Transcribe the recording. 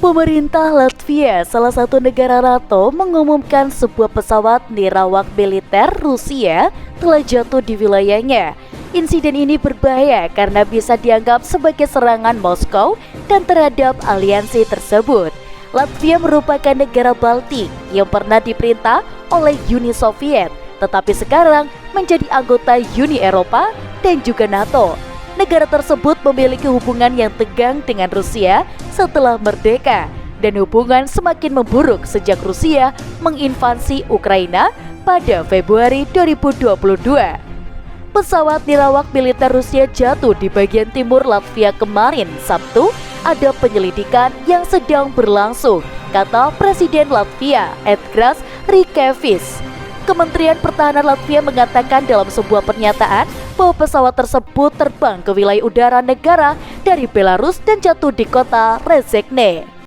Pemerintah Latvia, salah satu negara NATO, mengumumkan sebuah pesawat nirawak militer Rusia telah jatuh di wilayahnya. Insiden ini berbahaya karena bisa dianggap sebagai serangan Moskow dan terhadap aliansi tersebut. Latvia merupakan negara Baltik yang pernah diperintah oleh Uni Soviet, tetapi sekarang menjadi anggota Uni Eropa dan juga NATO. Negara tersebut memiliki hubungan yang tegang dengan Rusia setelah merdeka, dan hubungan semakin memburuk sejak Rusia menginvasi Ukraina pada Februari 2022. Pesawat nirawak militer Rusia jatuh di bagian timur Latvia kemarin, Sabtu. Ada penyelidikan yang sedang berlangsung, kata Presiden Latvia, Edgars Rinkēvičs. Kementerian Pertahanan Latvia mengatakan dalam sebuah pernyataan bahwa pesawat tersebut terbang ke wilayah udara negara dari Belarus dan jatuh di kota Rēzekne.